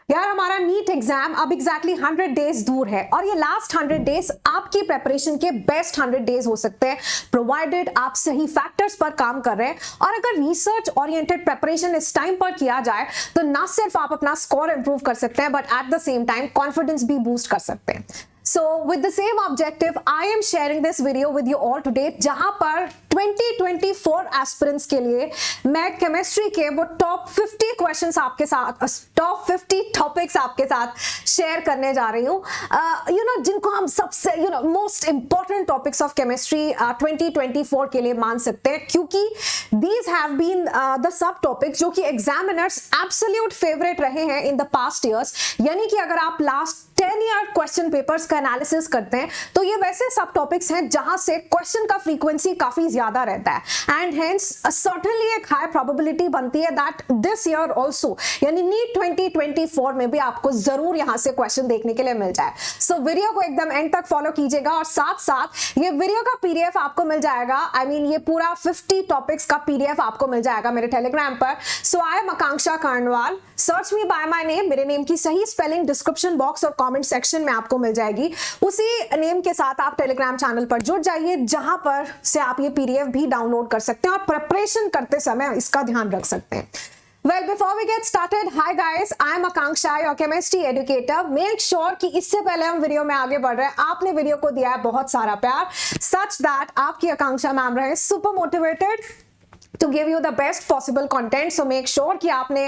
यार हमारा NEET exam अब एग्जैक्टली 100 डेज दूर है और ये लास्ट 100 डेज आपकी प्रेपरेशन के बेस्ट 100 डेज हो सकते हैं, प्रोवाइडेड आप सही फैक्टर्स पर काम कर रहे हैं। और अगर रिसर्च ओरिएंटेड प्रेपरेशन इस टाइम पर किया जाए तो ना सिर्फ आप अपना स्कोर इंप्रूव कर सकते हैं but at the same time confidence भी बूस्ट कर सकते हैं। So with the same objective, I am sharing this video with you all today, जहां पर 2024 एस्पिरेंट्स के लिए मैं केमिस्ट्री के वो टॉप 50 क्वेश्चंस आपके साथ, टॉप 50 टॉपिक्स आपके साथ शेयर करने जा रही हूँ, जिनको हम सबसे most important topics of chemistry 2024 के लिए मान सकते हैं, क्योंकि दीज हैव बीन द सब टॉपिक्स जो कि एग्जामिनर्स एब्सोल्यूट फेवरेट रहे हैं इन द पास्ट ईयर्स। यानी कि अगर आप लास्ट 10 ईयर क्वेश्चन पेपर्स का एनालिसिस करते हैं तो ये वैसे सब टॉपिक्स हैं जहां से क्वेश्चन का फ्रीक्वेंसी काफी ज्यादा रहता है एंड हेंस सर्टेनली एक हाई प्रोबेबिलिटी बनती है दैट दिस ईयर आल्सो, यानी नीट 2024 में भी आपको जरूर यहां से क्वेश्चन देखने के लिए मिल जाए। सो वीडियो को एकदम एंड तक फॉलो कीजिएगा और साथ साथ ये वीडियो का पीडीएफ आपको मिल जाएगा। ये पूरा 50 टॉपिक्स का पीडीएफ आपको मिल जाएगा मेरे टेलीग्राम पर। So I am Akanksha Karnwal, search me by my name, मेरे नेम की सही स्पेलिंग डिस्क्रिप्शन बॉक्स और कमेंट सेक्शन में आपको मिल जाएगी। उसी नेम के साथ आप टेलीग्राम चैनल पर जुड़ जाइए जहां पर से आप ये पीडीएफ भी डाउनलोड कर सकते हैं और प्रिपरेशन करते समय इसका ध्यान रख सकते हैं। Well, before we get started, hi guys, I am Akanksha, your chemistry educator. Make sure कि इससे पहले हम वीडियो में आगे बढ़ रहे हैं, आपने वीडियो को दिया है बहुत सारा प्यार, such that आपकी आकांक्षा मैम रहे super motivated to give you the best possible content. So make sure कि आपने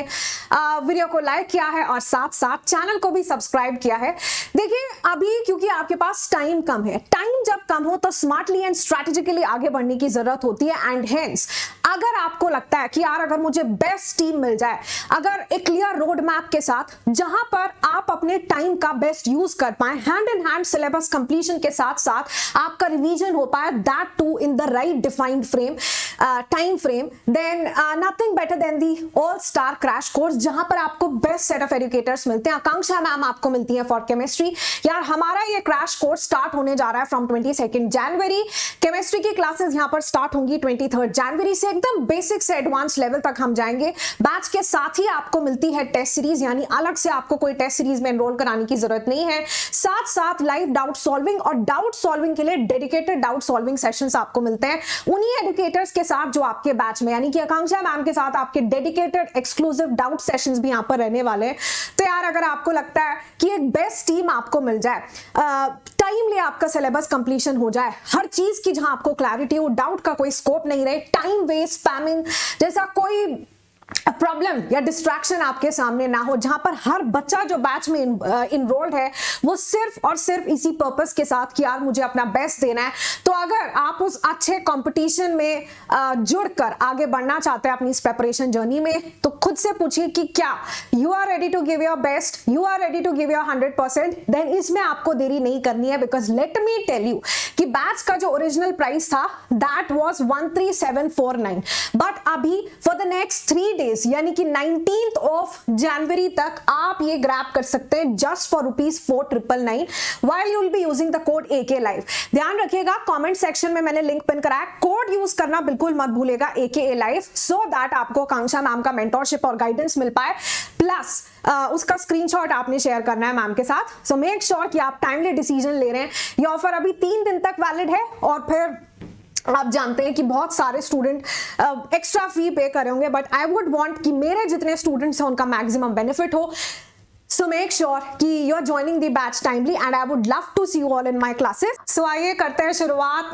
वीडियो को लाइक किया है और साथ साथ चैनल को भी सब्सक्राइब किया है। देखिए अभी क्योंकि आपके पास टाइम कम है, टाइम जब कम हो तो स्मार्टली एंड स्ट्रेटेजिकली आगे बढ़ने की जरूरत होती है एंड हेंस अगर आपको लगता है कि यार अगर मुझे बेस्ट टीम मिल जाए, अगर एक क्लियर रोड मैप के साथ जहां पर आप अपने टाइम का बेस्ट यूज कर पाए, hand in hand syllabus completion के साथ साथ आपका रिवीजन हो पाए, that too in the right defined frame time frame, then nothing better than the all star crash course जहां पर आपको बेस्ट सेट ऑफ एजुकेटर्स मिलते हैं। आकांक्षा मैम आपको मिलती है फॉर केमिस्ट्री। यार हमारा ये क्रैश कोर्स स्टार्ट होने जा रहा है फ्रॉम 22 जनवरी। केमिस्ट्री की क्लासेस यहां पर स्टार्ट होंगी 23 जनवरी से, एकदम बेसिक से एडवांस लेवल तक हम जाएंगे। बैच के साथ ही आपको मिलती है टेस्ट सीरीज, यानी अलग से आपको कोई टेस्ट सीरीज में एनरोल कराने की जरूरत नहीं है। साथ साथ लाइव डाउट सॉल्विंग और डाउट सॉल्विंग के लिए डेडिकेटेड डाउट सॉल्विंग सेशंस आपको मिलते हैं उन्हीं एजुकेटर्स के साथ जो आपके बैच में, यानी कि आकांक्षा मैम के साथ आपके डेडिकेटेड एक्सक्लूसिव डाउट सेशंस भी यहां पर रहने वाले हैं। तो यार अगर आपको लगता है कि एक बेस्ट टीम आपको मिल जाए, टाइमली आपका सिलेबस कंप्लीशन हो जाए, हर चीज की जहां आपको क्लैरिटी हो, डाउट का कोई स्कोप नहीं रहे, टाइम वेस्ट स्पैमिंग जैसा कोई प्रॉब्लम या डिस्ट्रैक्शन आपके सामने ना हो, जहां पर हर बच्चा जो बैच में इनरोल्ड है वो सिर्फ और सिर्फ इसी पर्पस के साथ कि यार मुझे अपना बेस्ट देना है। तो अगर आप उस अच्छे कंपटीशन में जुड़कर आगे बढ़ना चाहते हैं अपनी इस प्रेपरेशन जर्नी में, तो खुद से पूछिए कि क्या you are ready to give your best, you are ready to give your 100%। Then इसमें आपको देरी नहीं करनी है, because let me tell you कि बैच का जो ओरिजिनल प्राइस था दैट वाज 13749, बट अभी फॉर द नेक्स्ट 3 डेज यानी कि 19 जनवरी तक आप ये ग्रैब कर सकते हैं just for ₹4999 while you will be using the code AK Live। ध्यान रखिएगा कमेंट सेक्शन में मैंने लिंक पिन कराया, कोड यूज करना बिल्कुल मत भूलिएगा AK Live, सो दैट आपको आकांक्षा मैम का मेंटरशिप और गाइडेंस मिल पाए, प्लस उसका स्क्रीनशॉट आपने शेयर करना है मैम के साथ। सो मेक श्योर कि आप टाइमली डिसीजन ले रहे हैं। ये ऑफर अभी 3 दिन तक वैलिड है और फिर आप जानते हैं कि बहुत सारे स्टूडेंट एक्स्ट्रा फी पे कर रहे होंगे, बट आई वुड वांट कि मेरे जितने स्टूडेंट्स हैं उनका मैक्सिमम बेनिफिट हो। So make sure कि you are joining the batch timely and I would love to see you all in my classes. So आइए करते हैं शुरुआत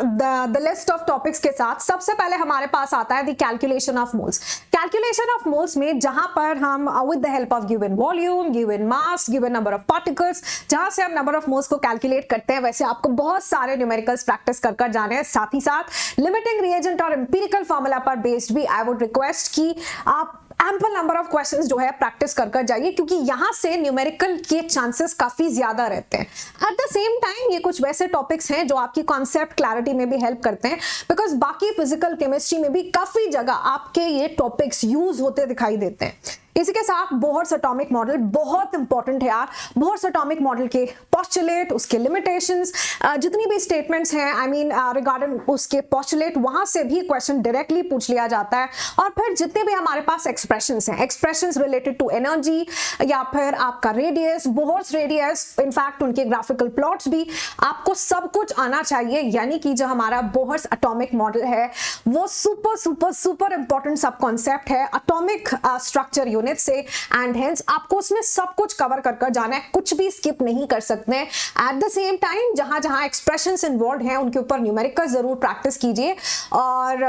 the list of topics के साथ। सबसे पहले हमारे पास आता है the calculation of moles। Calculation of moles में जहां पर हम with the help of given volume, given mass, given number of particles, जहां से हम number of moles को calculate करते हैं, वैसे आपको बहुत सारे numericals practice कर कर जाने हैं। साथ ही साथ limiting reagent और empirical formula पर based भी I would request कि आप एम्पल नंबर ऑफ क्वेश्चंस जो है प्रैक्टिस कर कर जाइए, क्योंकि यहां से न्यूमेरिकल के चांसेस काफी ज्यादा रहते हैं। एट द सेम टाइम ये कुछ वैसे टॉपिक्स हैं जो आपकी कॉन्सेप्ट क्लैरिटी में भी हेल्प करते हैं, बिकॉज बाकी फिजिकल केमिस्ट्री में भी काफी जगह आपके ये टॉपिक्स यूज होते दिखाई देते हैं। इसी के साथ बोहर्स एटॉमिक मॉडल बहुत इंपॉर्टेंट है यार। बोहर्स एटॉमिक मॉडल के पोस्टुलेट, उसके लिमिटेशंस, जितनी भी स्टेटमेंट्स हैं आई मीन रिगार्डिंग उसके पोस्टुलेट, वहां से भी क्वेश्चन डायरेक्टली पूछ लिया जाता है। और फिर जितने भी हमारे पास एक्सप्रेशंस हैं, एक्सप्रेशंस रिलेटेड टू एनर्जी या फिर आपका रेडियस, बोहर्स रेडियस, इनफैक्ट उनके ग्राफिकल प्लॉट्स भी, आपको सब कुछ आना चाहिए। यानी कि जो हमारा बोहर्स एटॉमिक मॉडल है वो सुपर सुपर सुपर इंपॉर्टेंट सब कॉन्सेप्ट है एटॉमिक स्ट्रक्चर यूनिट से, एंड हेंस आपको उसमें सब कुछ कवर कर जाना है, कुछ भी स्किप नहीं कर सकते हैं। एट द सेम टाइम जहां जहां एक्सप्रेशंस इन्वॉल्व हैं उनके ऊपर न्यूमेरिकल जरूर प्रैक्टिस कीजिए, और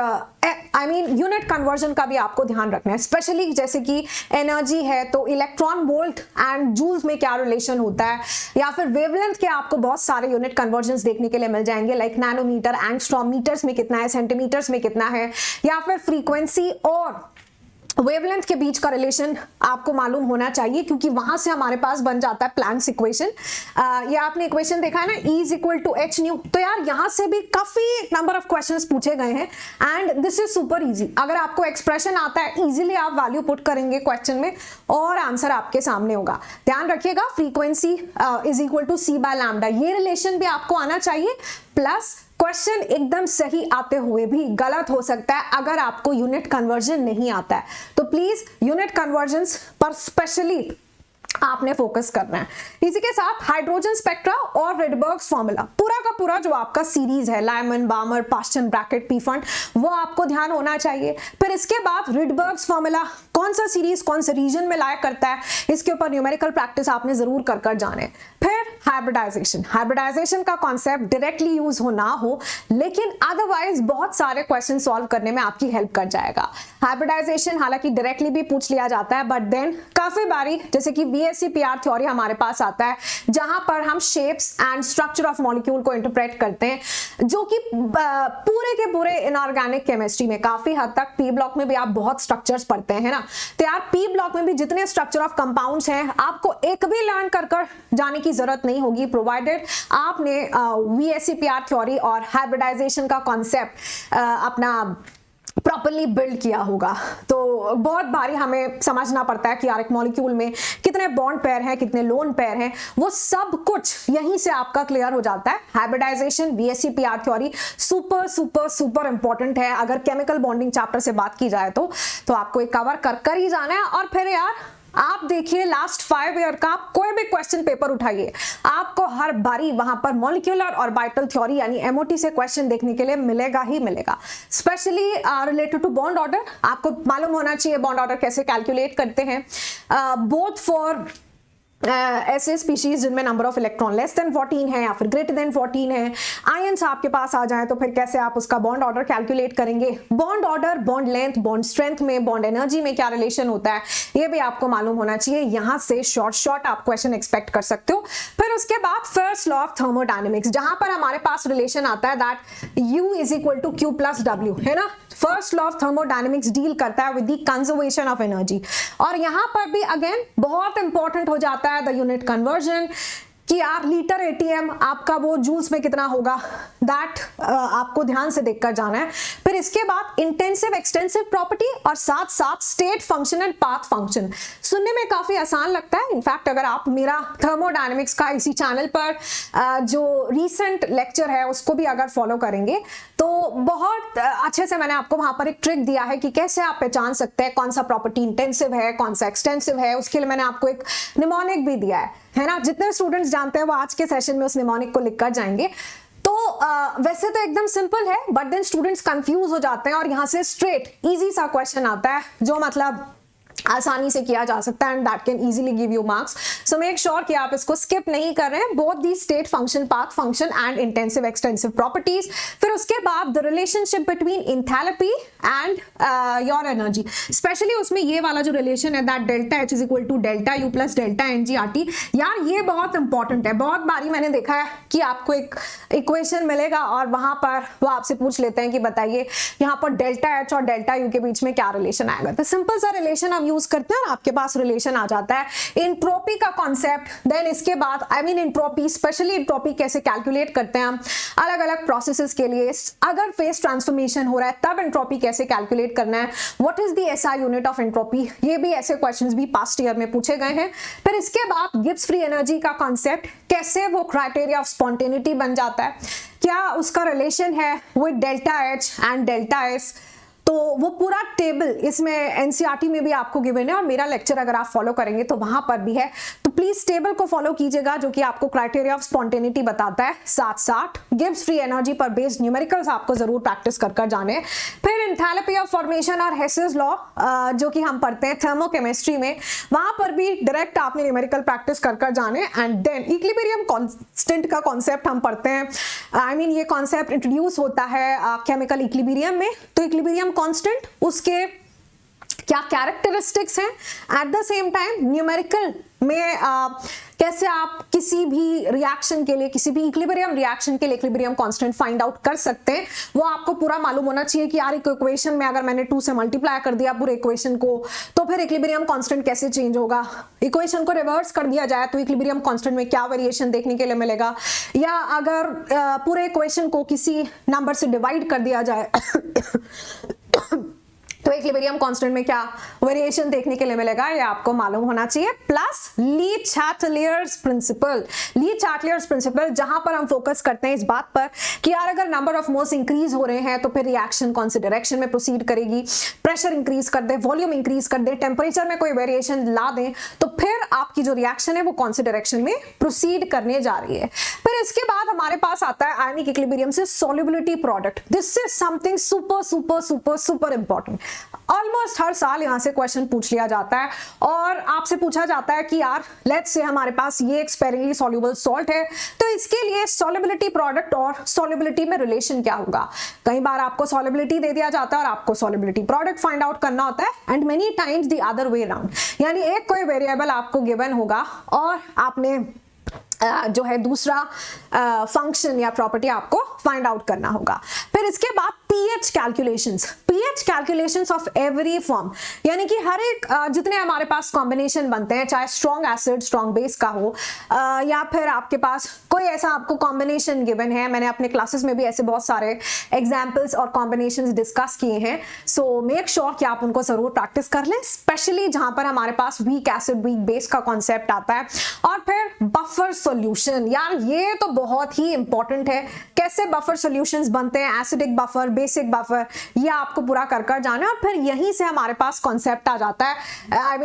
आई मीन यूनिट कन्वर्जन का भी आपको ध्यान रखना है। स्पेशली जैसे कि एनर्जी है तो इलेक्ट्रॉन वोल्ट एंड जूल्स में क्या रिलेशन होता है, या फिर वेवलेंथ के आपको बहुत सारे यूनिट कन्वर्जन्स देखने के लिए मिल जाएंगे, लाइक नैनोमीटर, एंगस्ट्रॉम, मीटर्स में कितना है, सेंटीमीटर्स में कितना है, या फिर फ्रीक्वेंसी और वेवलेंथ के बीच का रिलेशन आपको मालूम होना चाहिए, क्योंकि वहां से हमारे पास बन जाता है प्लैंक्स इक्वेशन। ये आपने इक्वेशन देखा है ना, E is equal to h nu. तो यार यहां से भी काफी नंबर ऑफ क्वेश्चंस पूछे गए हैं and this is super easy. अगर आपको एक्सप्रेशन आता है, इजीली आप वैल्यू पुट करेंगे क्वेश्चन में और आंसर आपके सामने होगा। ध्यान रखिएगा, frequency is equal to c by lambda, ये रिलेशन भी आपको आना चाहिए। प्लस क्वेश्चन एकदम सही आते हुए भी गलत हो सकता है अगर आपको यूनिट कन्वर्जन नहीं आता है, तो प्लीज यूनिट कन्वर्जन्स पर स्पेशली आपने फोकस करना है। इसी के साथ हाइड्रोजन स्पेक्ट्रा और रिडबर्ग्स फॉर्मूला, पूरा का पूरा जो आपका सीरीज है, Lyman, बामर, Paschen, bracket, P fund, वो आपको ध्यान होना चाहिए। फिर इसके बाद रिडबर्ग्स फॉर्मूला कौन सा सीरीज कौन से रीजन में लाया करता है, इसके ऊपर न्यूमेरिकल प्रैक्टिस आपने जरूर कर जाने। फिर हाइब्रिडाइजेशन, हाइब्रिडाइजेशन का कॉन्सेप्ट डायरेक्टली यूज हो ना हो, लेकिन अदरवाइज बहुत सारे क्वेश्चन सॉल्व करने में आपकी हेल्प कर जाएगा। हाइब्रिडाइजेशन हालांकि डायरेक्टली भी पूछ लिया जाता है, बट देन काफी बारी जैसे कि VSEPR थ्योरी हमारे पास आता है, जहां पर हम shapes and structure of molecule को इंटरप्रेट करते हैं, जो कि पूरे के पूरे इनऑर्गेनिक केमिस्ट्री में काफी हद तक पी ब्लॉक में भी आप बहुत स्ट्रक्चर्स पढ़ते हैं ना। तो यार पी ब्लॉक में भी जितने स्ट्रक्चर ऑफ कंपाउंड्स हैं आपको एक भी लर्न कर जाने की जरूरत नहीं होगी, प्रोवाइडेड आपने VSEPR थ्योरी और हाइब्रिडाइजेशन का कॉन्सेप्ट अपना प्रॉपर्ली बिल्ड किया होगा। तो बहुत बारी हमें समझना पड़ता है कि यार एक मॉलिक्यूल में कितने बॉन्ड पेयर हैं, कितने लोन पेयर हैं, वो सब कुछ यहीं से आपका क्लियर हो जाता है। Hybridisation, VSEPR theory super super super important है। अगर केमिकल बॉन्डिंग चैप्टर से बात की जाए तो आपको एक कवर कर ही जाना है। और फिर यार आप देखिए लास्ट 5 ईयर का आप कोई भी क्वेश्चन पेपर उठाइए, आपको हर बारी वहां पर मॉलिक्यूलर ऑर्बिटल थ्योरी यानी MOT से क्वेश्चन देखने के लिए मिलेगा ही मिलेगा। Specially related to bond order, आपको मालूम होना चाहिए बॉन्ड ऑर्डर कैसे कैलकुलेट करते हैं, बोथ फॉर ऐसे स्पीशीज जिनमें number of electron less than 14 है या फिर ग्रेटर देन 14 है। आयंस आपके पास आ जाए तो फिर कैसे आप उसका बॉन्ड ऑर्डर कैलकुलेट करेंगे, bond order, bond length, bond strength में, बॉन्ड एनर्जी में क्या रिलेशन होता है, ये भी आपको मालूम होना चाहिए। यहां से शॉर्ट आप क्वेश्चन एक्सपेक्ट कर सकते हो। फिर उसके बाद फर्स्ट लॉ ऑफ थर्मोडायनेमिक्स, जहां पर हमारे पास रिलेशन आता है that U is equal to Q plus W, है ना। First law of thermodynamics deal करता है with the conservation of energy, और यहां पर भी अगेन बहुत इंपॉर्टेंट हो जाता है द यूनिट कन्वर्जन कि यार लीटर ATM आपका वो जूल्स में कितना होगा, दैट आपको ध्यान से देखकर जाना है। फिर इसके बाद इंटेंसिव एक्सटेंसिव प्रॉपर्टी और साथ साथ state function and path function. सुनने में काफी आसान लगता है, इनफैक्ट अगर आप मेरा थर्मोडायनेमिक्स का इसी चैनल पर जो रीसेंट लेक्चर है उसको भी अगर फॉलो करेंगे तो बहुत अच्छे से मैंने आपको वहां पर एक ट्रिक दिया है कि कैसे आप पहचान सकते हैं कौन सा प्रॉपर्टी इंटेंसिव है, कौन सा एक्सटेंसिव है। उसके लिए मैंने आपको एक निमोनिक भी दिया है ना। जितने स्टूडेंट्स जानते हैं वो आज के सेशन में उस निमोनिक को लिख कर जाएंगे। तो वैसे तो एकदम सिंपल है, बट देन स्टूडेंट्स कंफ्यूज हो जाते हैं और यहाँ से स्ट्रेट इजी सा क्वेश्चन आता है जो मतलब आसानी से किया जा सकता है and that can easily give you marks. So make sure कि आप इसको स्किप नहीं कर रहे हैं, both the state function, path function and intensive extensive properties. फिर उसके बाद the relationship between enthalpy and your energy, स्पेशली उसमें ये वाला जो रिलेशन है that delta H is equal to delta U plus delta NG/RT। यार ये बहुत इंपॉर्टेंट है। बहुत बारी मैंने देखा है कि आपको एक इक्वेशन मिलेगा और वहां पर वो आपसे पूछ लेते हैं कि बताइए यहाँ पर डेल्टा H और डेल्टा U के बीच में क्या रिलेशन आएगा। तो सिंपल सा रिलेशन अब यूज करते हैं और आपके पास रिलेशन आ जाता है। इंट्रोपी का कॉन्सेप्ट, देन इसके बाद इंट्रोपी, स्पेशली इंट्रोपी कैसे कैलकुलेट करते हैं हम अलग अलग प्रोसेसेस के लिए, अगर फेस ट्रांसफॉर्मेशन हो रहा है तब एंट्रोपी कैसे कैलकुलेट करना है, what is the SI unit of entropy, ये भी ऐसे क्वेश्चंस भी पास्ट ईयर में पूछे गए हैं। फिर इसके बाद गिब्स फ्री एनर्जी का कॉन्सेप्ट, कैसे वो क्राइटेरिया ऑफ स्पॉन्टेनिटी बन जाता है, क्या उसका रिलेशन है with delta H and delta S, तो वो पूरा टेबल इसमें एनसीईआरटी में भी आपको गिवन है और मेरा लेक्चर अगर आप फॉलो करेंगे तो वहां पर भी है, तो प्लीज टेबल को फॉलो कीजिएगा जो कि आपको क्राइटेरिया ऑफ स्पॉन्टेनिटी बताता है। साथ साथ गिब्स फ्री एनर्जी पर बेस्ड न्यूमेरिकल्स आपको जरूर प्रैक्टिस कर जाने। फिर एंथैल्पी ऑफ फॉर्मेशन और हेसेस लॉ जो कि हम पढ़ते हैं थर्मोकेमिस्ट्री में, वहां पर भी डायरेक्ट आपने न्यूमेरिकल प्रैक्टिस कर जाने। एंड देन इक्विलिब्रियम कांस्टेंट का कॉन्सेप्ट हम पढ़ते हैं, ये कॉन्सेप्ट इंट्रोड्यूस होता है केमिकल इक्विलिब्रियम में। तो इक्विलिब्रियम कांस्टेंट, उसके क्या कैरेक्टरिस्टिक्स हैं, at the same time numerical में कैसे आप किसी भी रिएक्शन के लिए, किसी भी इक्विलिब्रियम रिएक्शन के लिए इक्विलिब्रियम कांस्टेंट फाइंड आउट कर सकते हैं, वो आपको पूरा मालूम होना चाहिए कि यार एक इक्वेशन में अगर मैंने 2 से मल्टीप्लाई कर दिया पूरे इक्वेशन को तो फिर इक्विलिब्रियम कांस्टेंट कैसे चेंज होगा, इक्वेशन को रिवर्स कर दिया जाए तो इक्विलिब्रियम कांस्टेंट में क्या वेरिएशन देखने के लिए मिलेगा, या अगर पूरे इक्वेशन को किसी नंबर से डिवाइड कर दिया जाए तो इक्विलिब्रियम कांस्टेंट में क्या वेरिएशन देखने के लिए मिलेगा, ये आपको मालूम होना चाहिए। प्लस ली चाटलियर्स प्रिंसिपल, ली चाटलियर्स प्रिंसिपल जहां पर हम फोकस करते हैं इस बात पर कि यार अगर नंबर ऑफ मोल्स इंक्रीज हो रहे हैं तो फिर रिएक्शन कौन से डायरेक्शन में प्रोसीड करेगी, प्रेशर इंक्रीज कर दे, वॉल्यूम इंक्रीज कर दे, टेम्परेचर में कोई वेरिएशन ला दें तो फिर आपकी जो रिएक्शन है वो कौन से डायरेक्शन में प्रोसीड करने जा रही है। फिर इसके बाद हमारे पास आता है आयनिक इक्विलिब्रियम से solubility product. This is something super super super super important. Almost हर साल यहां से क्वेश्चन पूछ लिया जाता है और आपसे पूछा जाता है कि यार लेट्स से हमारे पास ये एक स्पेरिंगली सॉल्युबल सॉल्ट है, तो इसके लिए सॉल्युबिलिटी प्रोडक्ट और सॉल्युबिलिटी में रिलेशन क्या होगा। कई बार आपको सॉल्युबिलिटी दे दिया जाता है और आपको सॉल्युबिलिटी प्रोडक्ट फाइंड आउट करना होता है, and many times the other way around, यानी एक कोई वेरिएबल आपको गिवन होगा और आपने जो है दूसरा फंक्शन या प्रॉपर्टी आपको फाइंड आउट करना होगा। फिर इसके बाद pH calculations of every form, यानी कि हर एक जितने हमारे पास कॉम्बिनेशन बनते हैं, चाहे स्ट्रॉन्ग एसिड स्ट्रॉन्ग बेस का हो या फिर आपके पास कोई ऐसा आपको कॉम्बिनेशन गिवन है, मैंने अपने क्लासेस में भी ऐसे बहुत सारे एग्जाम्पल्स और कॉम्बिनेशंस डिस्कस किए हैं, सो मेक श्योर कि आप उनको जरूर प्रैक्टिस कर लें, स्पेशली जहां पर हमारे पास वीक एसिड वीक बेस का कॉन्सेप्ट आता है। और फिर बफर सॉल्यूशन, यार ये तो बहुत ही इंपॉर्टेंट है, कैसे बफर सॉल्यूशंस बनते हैं, एसिडिक बफर बेसिक बफर, ये आपको पूरा कर जाना है। और फिर यहीं से हमारे पास कॉन्सेप्ट आ जाता है,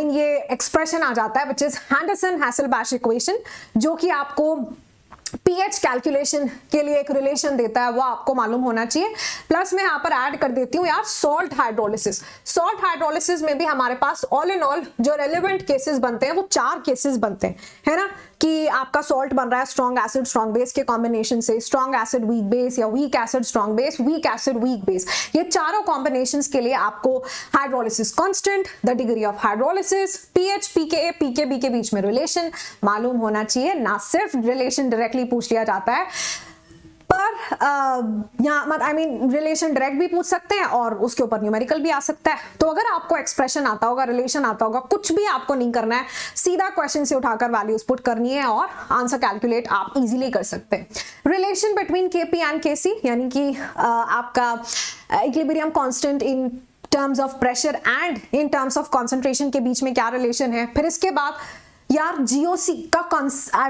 ये एक्सप्रेशन आ जाता है विच इज हैंडरसन-हैसेलबैश इक्वेशन, जो कि आपको पीएच कैलकुलेशन के लिए एक रिलेशन देता है, वो आपको मालूम होना चाहिए। प्लस मैं यहाँ पर ऐड कर देती हूँ यार सॉल्ट हाइड्रोलिसिस में भी हमारे पास ऑल इन ऑल जो रेलेवेंट केसेस बनते हैं वो 4 केसेस बनते हैं, है ना, कि आपका सॉल्ट बन रहा है स्ट्रॉन्ग एसिड स्ट्रॉन्ग बेस के कॉम्बिनेशन से, स्ट्रॉन्ग एसिड वीक बेस या weak acid strong base, weak acid weak base, ये चारों कॉम्बिनेशंस के लिए आपको hydrolysis constant, the degree of hydrolysis, pH pK pKb के बीच में रिलेशन मालूम होना चाहिए। ना सिर्फ रिलेशन डायरेक्टली पूछ लिया जाता है पर रिलेशन डायरेक्ट भी पूछ सकते हैं और उसके ऊपर न्यूमेरिकल भी आ सकता है। तो अगर आपको एक्सप्रेशन आता होगा, रिलेशन आता होगा, कुछ भी आपको नहीं करना है, सीधा क्वेश्चन से उठाकर वैल्यूज पुट करनी है और आंसर कैलकुलेट आप इजीली कर सकते हैं। रिलेशन बिटवीन केपी एंड केसी, यानी कि आपका equilibrium constant in terms of pressure and in terms of concentration के बीच में क्या रिलेशन है। फिर इसके बाद यार जीओसी का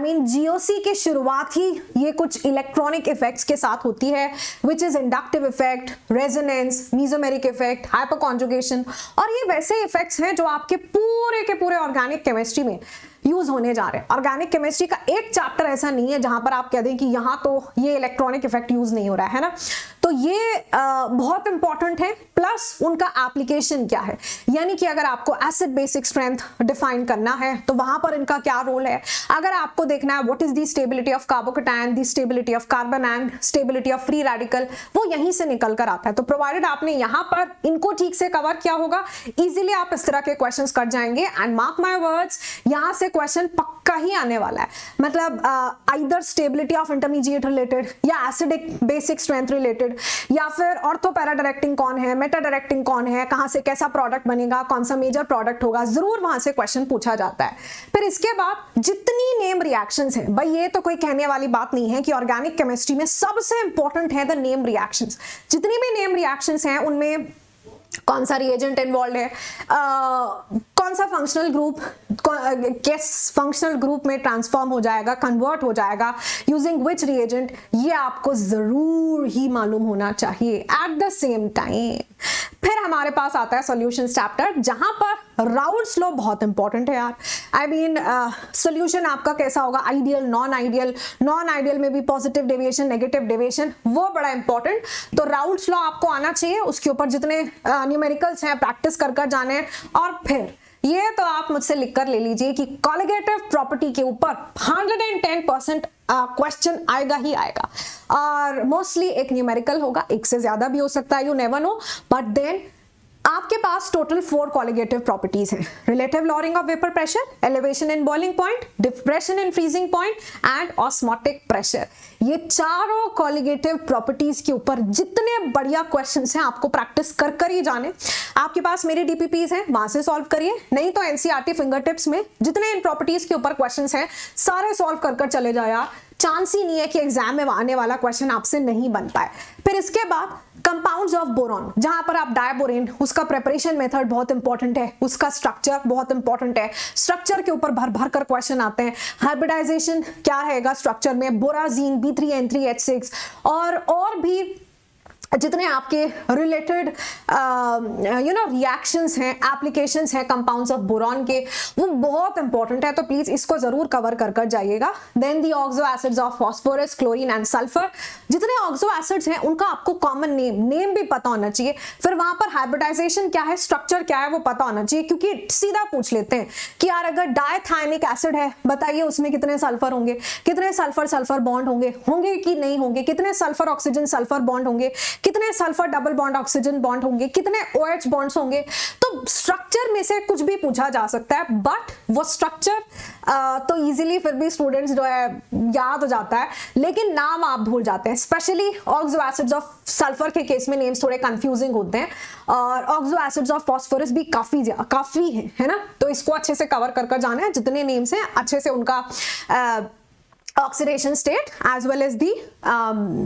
जीओसी की शुरुआत ही ये कुछ इलेक्ट्रॉनिक इफेक्ट्स के साथ होती है, which is inductive effect, resonance, mesomeric effect, hyperconjugation, और ये वैसे इफेक्ट्स हैं जो आपके पूरे ऑर्गेनिक केमिस्ट्री में यूज होने जा रहे हैं। ऑर्गेनिक केमिस्ट्री का एक चैप्टर ऐसा नहीं है जहां पर आप कह दें कि यहां तो ये इलेक्ट्रॉनिक इफेक्ट यूज नहीं हो रहा है ना, तो ये बहुत इंपॉर्टेंट है। प्लस उनका एप्लीकेशन क्या है, यानी कि अगर आपको एसिड बेसिक स्ट्रेंथ डिफाइन करना है तो वहां पर इनका क्या रोल है। अगर आपको देखना है what is the stability of carbocation, the stability of carbon and stability of free radical, वो यहीं से निकल कर आता है। तो प्रोवाइडेड आपने यहां पर इनको ठीक से कवर किया होगा, इजीली आप इस तरह के क्वेश्चंस कर जाएंगे। एंड मार्क माय वर्ड्स, यहां से क्वेश्चन पक्का ही आने वाला है, मतलब either stability of intermediate related या एसिडिक बेसिक स्ट्रेंथ रिलेटेड, या फिर ऑर्थो पैरा डायरेक्टिंग कौन है, मेटा डायरेक्टिंग कौन है, कहां से कैसा प्रोडक्ट बनेगा, कौन सा मेजर प्रोडक्ट होगा, जरूर वहां से क्वेश्चन पूछा जाता है। फिर इसके बाद जितनी नेम रिएक्शंस हैं, भाई ये तो कोई कहने वाली बात नहीं है कि ऑर्गेनिक केमिस्ट्री में सबसे इंपॉर्टेंट है द नेम रिएक्शंस। जितनी भी नेम रिएक्शंस हैं उनमें कौन सा रिएजेंट इन्वॉल्व है, कौन सा फंक्शनल ग्रुप किस फंक्शनल ग्रुप में ट्रांसफॉर्म हो जाएगा, कन्वर्ट हो जाएगा यूजिंग विच रिएजेंट, ये आपको जरूर ही मालूम होना चाहिए एट द सेम टाइम। फिर हमारे पास आता है सॉल्यूशन चैप्टर, जहां पर राउल्ट्स लॉ बहुत इंपॉर्टेंट है यार। आई मीन सॉल्यूशन आपका कैसा होगा, ideal, non ideal, non ideal में भी पॉजिटिव डेविएशन, नेगेटिव डेविएशन, वो बड़ा इंपॉर्टेंट। तो राउल्ट्स लॉ आपको आना चाहिए, उसके ऊपर जितने न्यूमेरिकल्स हैं प्रैक्टिस कर कर जाने हैं। और फिर ये तो आप मुझसे लिखकर ले लीजिए कि कॉलिगेटिव प्रॉपर्टी के ऊपर 110% क्वेश्चन आएगा ही आएगा, और मोस्टली एक न्यूमेरिकल होगा, एक से ज्यादा भी हो सकता है, you never know. But then आपके पास टोटल 4 कॉलिगेटिव प्रॉपर्टीज हैं, relative lowering of vapour pressure, elevation in boiling point, depression in freezing point and osmotic pressure. ये चारों कॉलिगेटिव प्रॉपर्टीज के ऊपर जितने बढ़िया क्वेश्चंस हैं आपको प्रैक्टिस कर कर ही जाने। आपके पास मेरे डीपीपीज हैं, वहां से सॉल्व करिए, नहीं तो एनसीईआरटी फिंगर टिप्स में जितने इन प्रॉपर्टीज के ऊपर क्वेश्चंस हैं सारे सॉल्व कर कर चले जाओ यार। चांस ही नहीं है कि एग्जाम में आने वाला क्वेश्चन आपसे नहीं बन पाए। फिर इसके बाद कंपाउंड्स ऑफ बोरॉन, जहां पर आप डायबोरेन, उसका प्रिपरेशन मेथड बहुत इंपॉर्टेंट है, उसका स्ट्रक्चर बहुत इंपॉर्टेंट है, स्ट्रक्चर के ऊपर भर भर कर क्वेश्चन आते हैं। हाइब्रिडाइजेशन क्या रहेगा स्ट्रक्चर में, बोराजीन, B3N3H6 और भी जितने आपके रिलेटेड रिएक्शंस हैं, एप्लीकेशंस हैं कंपाउंड्स ऑफ बोरॉन के, वो बहुत इंपॉर्टेंट है, तो प्लीज इसको जरूर कवर कर कर जाइएगा। Then the oxo acids of phosphorus, chlorine and sulphur, जितने ऑक्सो एसिड्स हैं उनका आपको कॉमन नेम भी पता होना चाहिए। फिर वहां पर हाइब्रिडाइजेशन क्या है, स्ट्रक्चर क्या है, वो पता होना चाहिए, क्योंकि सीधा पूछ लेते हैं कि यार अगर डायथाइनिक एसिड है बताइए उसमें कितने सल्फर होंगे, कितने सल्फर सल्फर बॉन्ड होंगे कि नहीं होंगे, कितने सल्फर ऑक्सीजन सल्फर बॉन्ड होंगे, कितने sulphur double bond oxygen bond होंगे, कितने OH बॉन्ड्स होंगे। तो स्ट्रक्चर में से कुछ भी पूछा जा सकता है, बट वो स्ट्रक्चर तो इजीली फिर भी स्टूडेंट्स जो है याद हो जाता है, लेकिन नाम आप भूल जाते हैं। Specially oxo acids of sulphur के केस में नेम्स थोड़े कंफ्यूजिंग होते हैं, और ऑक्सो एसिड्स ऑफ फास्फोरस भी काफी है ना, तो इसको अच्छे से कवर कर जाना है। जितने नेम्स हैं अच्छे से उनका oxidation state as well as the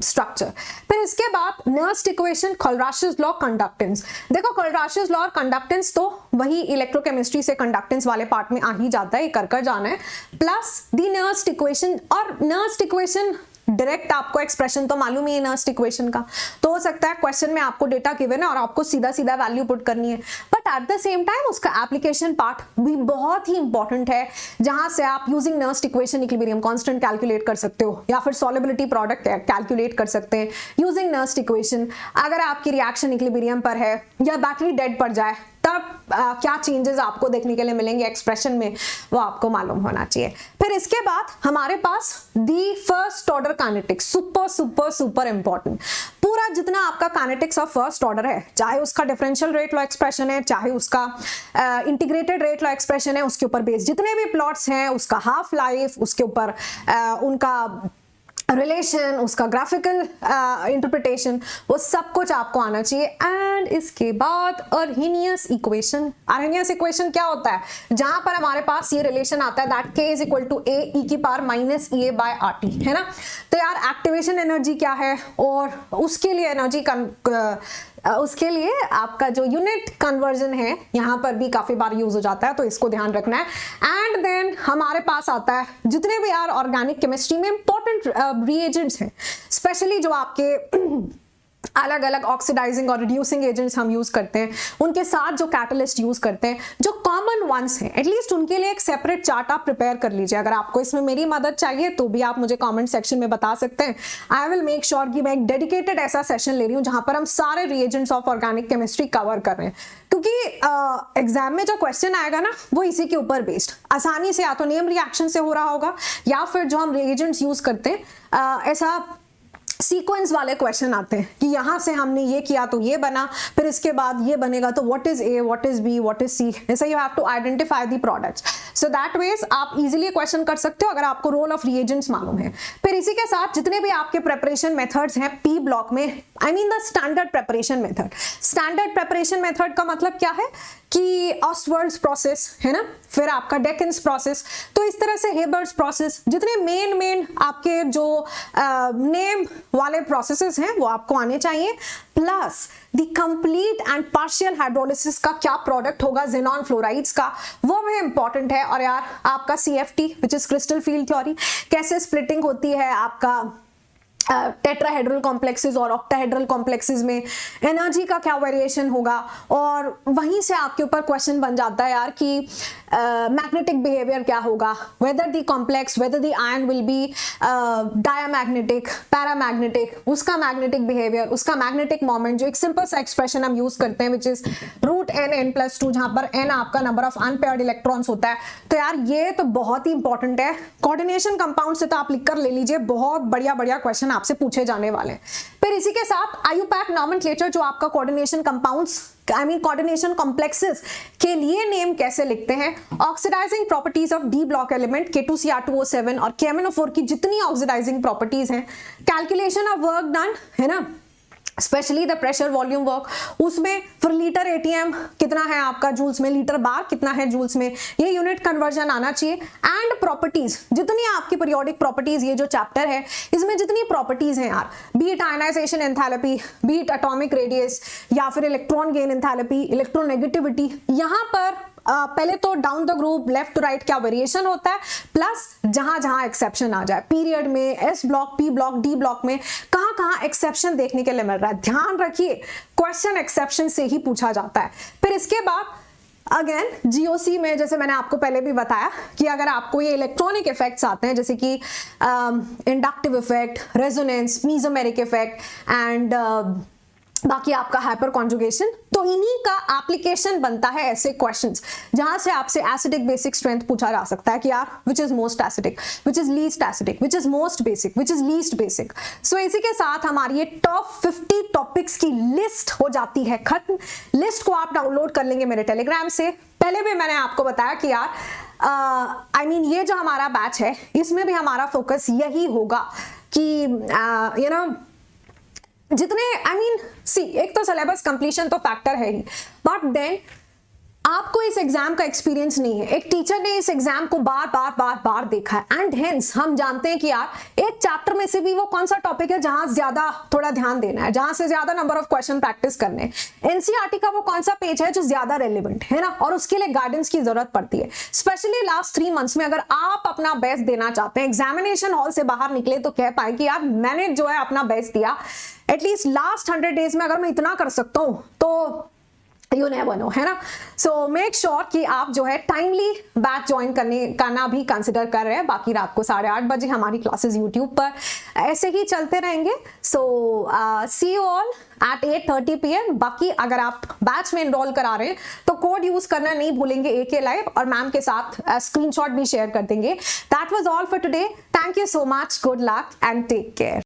structure. फिर इसके बाद Nernst equation, Kohlrausch law, conductance. देखो कोलराशस लॉ और कंडक्टेंस तो वही इलेक्ट्रोकेमिस्ट्री से कंडक्टेंस वाले पार्ट में आ ही जाता है, ये कर जाना है, प्लस दी नर्स्ट इक्वेशन। और नर्स्ट इक्वेशन डायरेक्ट आपको एक्सप्रेशन तो मालूम ही है नर्स्ट इक्वेशन का, तो हो सकता है क्वेश्चन में आपको डेटा गिवन है और आपको सीधा सीधा वैल्यू पुट करनी है, but at the same time उसका एप्लीकेशन पार्ट भी बहुत ही इंपॉर्टेंट है, जहां से आप using Nernst equation equilibrium constant calculate कर सकते हो, या फिर सॉल्युबिलिटी प्रोडक्ट कैलकुलेट कर सकते हैं यूजिंग नर्स्ट इक्वेशन। अगर आपकी रिएक्शन इक्विलिब्रियम पर है या बैटरी डेड पड़ जाए तब क्या चेंजेस आपको देखने के लिए मिलेंगे एक्सप्रेशन में, वो आपको मालूम होना चाहिए। फिर इसके बाद हमारे पास the first order kinetics, super super super important. पूरा जितना आपका काइनेटिक्स ऑफ फर्स्ट ऑर्डर है, चाहे उसका डिफरेंशियल रेट लॉ एक्सप्रेशन है, चाहे उसका इंटीग्रेटेड रेट लॉ एक्सप्रेशन है, उसके ऊपर बेस्ड जितने भी प्लॉट्स हैं, उसका हाफ लाइफ, उसके ऊपर उनका रिलेशन, उसका ग्राफिकल इंटरप्रिटेशन, वो सब कुछ आपको आना चाहिए। एंड इसके बाद अर्हेनियस इक्वेशन। अर्हेनियस इक्वेशन क्या होता है, जहां पर हमारे पास ये रिलेशन आता है that K is equal to A e की power minus EA by RT, है ना। तो यार एक्टिवेशन एनर्जी क्या है, और उसके लिए एनर्जी उसके लिए आपका जो यूनिट कन्वर्जन है यहाँ पर भी काफी बार यूज हो जाता है, तो इसको ध्यान रखना है। एंड देन हमारे पास आता है जितने भी यार ऑर्गेनिक केमिस्ट्री में इंपॉर्टेंट रिएजेंट्स हैं, स्पेशली जो आपके अलग अलग ऑक्सीडाइजिंग और रिड्यूसिंग एजेंट्स हम यूज करते हैं, उनके साथ जो कैटलिस्ट यूज करते हैं, जो कॉमन वंस हैं, एटलीस्ट उनके लिए एक सेपरेट चार्ट आप प्रिपेयर कर लीजिए। अगर आपको इसमें मेरी मदद चाहिए तो भी आप मुझे कमेंट सेक्शन में बता सकते हैं। आई विल मेक श्योर कि मैं एक डेडिकेटेड ऐसा सेशन ले रही हूँ जहां पर हम सारे reagents of organic chemistry cover कर रहे हैं, क्योंकि एग्जाम में जो क्वेश्चन आएगा ना वो इसी के ऊपर बेस्ड आसानी से या तो नेम रिएक्शन से हो रहा होगा, या फिर जो हम रिएजेंट्स यूज करते हैं ऐसा सीक्वेंस वाले क्वेश्चन आते हैं कि यहां से हमने ये किया तो ये बना, फिर इसके बाद ये बनेगा तो what is A, what is B, what is C, ऐसे you have to identify the products. So that ways आप इजीली क्वेश्चन कर सकते हो अगर आपको रोल ऑफ रिएजेंट्स मालूम है। फिर इसी के साथ जितने भी आपके प्रेपरेशन मेथड्स हैं पी ब्लॉक में, I mean the standard preparation method. Standard preparation method का मतलब क्या है कि ऑस्वर्ड्स प्रोसेस है ना, फिर आपका डेकिन्स प्रोसेस, तो इस तरह से हेबर्स प्रोसेस, जितने मेन आपके जो नेम वाले प्रोसेसेस हैं वो आपको आने चाहिए, plus the complete and partial hydrolysis का क्या प्रोडक्ट होगा ज़ेनॉन फ्लोराइड्स का, वो भी इंपॉर्टेंट है। और यार आपका CFT which is crystal field theory, कैसे स्प्लिटिंग होती है आपका टेट्राहेड्रल कॉम्प्लेक्सेस और ऑक्टाहेड्रल कॉम्प्लेक्सेस में, एनर्जी का क्या वेरिएशन होगा, और वहीं से आपके ऊपर क्वेश्चन बन जाता है यार कि मैग्नेटिक बिहेवियर क्या होगा, whether the complex, whether the ion will be diamagnetic, paramagnetic, उसका मैग्नेटिक बिहेवियर, उसका मैग्नेटिक मोमेंट, जो एक सिंपल सा एक्सप्रेशन हम यूज करते हैं विच इज √n(n+2), जहां पर n आपका नंबर ऑफ अनपेयर्ड इलेक्ट्रॉन्स होता है। तो यार ये तो बहुत ही इंपॉर्टेंट है। कोऑर्डिनेशन कंपाउंड से तो आप लिख कर ले लीजिए, बहुत बढ़िया क्वेश्चन आपसे पूछे जाने वाले हैं। फिर इसी के साथ IUPAC नॉमेनक्लेचर, जो आपका coordination compounds, I mean coordination complexes के लिए नेम कैसे लिखते हैं, oxidising properties of d block element K2Cr2O7 और KMnO4 की जितनी ऑक्सीडाइजिंग प्रॉपर्टीज हैं, कैलकुलेशन ऑफ वर्क डन है ना, specially the pressure volume work, उसमें फिर लीटर ATM कितना है आपका जूल्स में, लीटर बार कितना है जूल्स में, ये यूनिट कन्वर्जन आना चाहिए। एंड प्रॉपर्टीज, जितनी आपकी पीरियोडिक प्रॉपर्टीज, ये जो चैप्टर है इसमें जितनी प्रॉपर्टीज हैं यार, be it ionisation enthalpy, be it atomic radius, या फिर इलेक्ट्रॉन गेन एंथैल्पी, इलेक्ट्रोनेगेटिविटी, यहाँ पर पहले तो down the group left to right क्या वेरिएशन होता है, प्लस जहां जहां एक्सेप्शन आ जाए, पीरियड में, S block, P block, D block में कहां कहां एक्सेप्शन देखने के लिए मिल रहा है। ध्यान रखिए क्वेश्चन एक्सेप्शन से ही पूछा जाता है। फिर इसके बाद अगेन GOC में, जैसे मैंने आपको पहले भी बताया कि अगर आपको ये इलेक्ट्रॉनिक इफेक्ट्स आते हैं जैसे कि inductive effect, resonance, mesomeric effect and बाकी आपका हाइपर कॉन्जुगेशन, तो इन्हीं का एप्लीकेशन बनता है ऐसे क्वेश्चंस जहां से आपसे एसिडिक बेसिक स्ट्रेंथ पूछा जा सकता है कि यार which is most acidic, which is least acidic, which is most basic, which is least basic. So इसी के साथ हमारी ये टॉप 50 टॉपिक्स की लिस्ट हो जाती है खत्म। लिस्ट को आप डाउनलोड कर लेंगे मेरे टेलीग्राम से। पहले भी मैंने आपको बताया कि यार आई मीन ये जो हमारा बैच है इसमें भी हमारा फोकस यही होगा कि यू नो जितने एक तो सिलेबस कंप्लीशन तो फैक्टर है ही, बट देन आपको इस एग्जाम का एक्सपीरियंस नहीं है। एक टीचर ने इस एग्जाम को बार देखा है एंड हेंस हम जानते हैं कि यार एक चैप्टर में से भी वो कौन सा टॉपिक है जहां ज्यादा थोड़ा ध्यान देना है, जहां से ज्यादा नंबर ऑफ क्वेश्चन प्रैक्टिस करने हैं, NCERT का वो कौन सा पेज है जो ज्यादा रेलिवेंट है ना, और उसके लिए गाइडेंस की जरूरत पड़ती है। स्पेशली लास्ट 3 मंथ्स में अगर आप अपना बेस्ट देना चाहते हैं, एग्जामिनेशन हॉल से बाहर निकले तो कह पाए कि यार मैंने जो है अपना बेस्ट दिया, एटलीस्ट लास्ट 100 डेज में अगर मैं इतना कर सकता हूं तो यू नेवर नो, है ना। सो मेक श्योर कि आप जो है टाइमली बैच ज्वाइन करना भी कंसिडर कर रहे हैं। बाकी रात को 8:30 बजे हमारी क्लासेस यूट्यूब पर ऐसे ही चलते रहेंगे। सो सी यू ऑल एट 8:30 PM। बाकी अगर आप बैच में एनरोल करा रहे हैं तो कोड यूज करना नहीं भूलेंगे AK Live, और मैम के साथ स्क्रीनशॉट भी शेयर कर देंगे। That was all for today. Thank you so much, good luck and take care.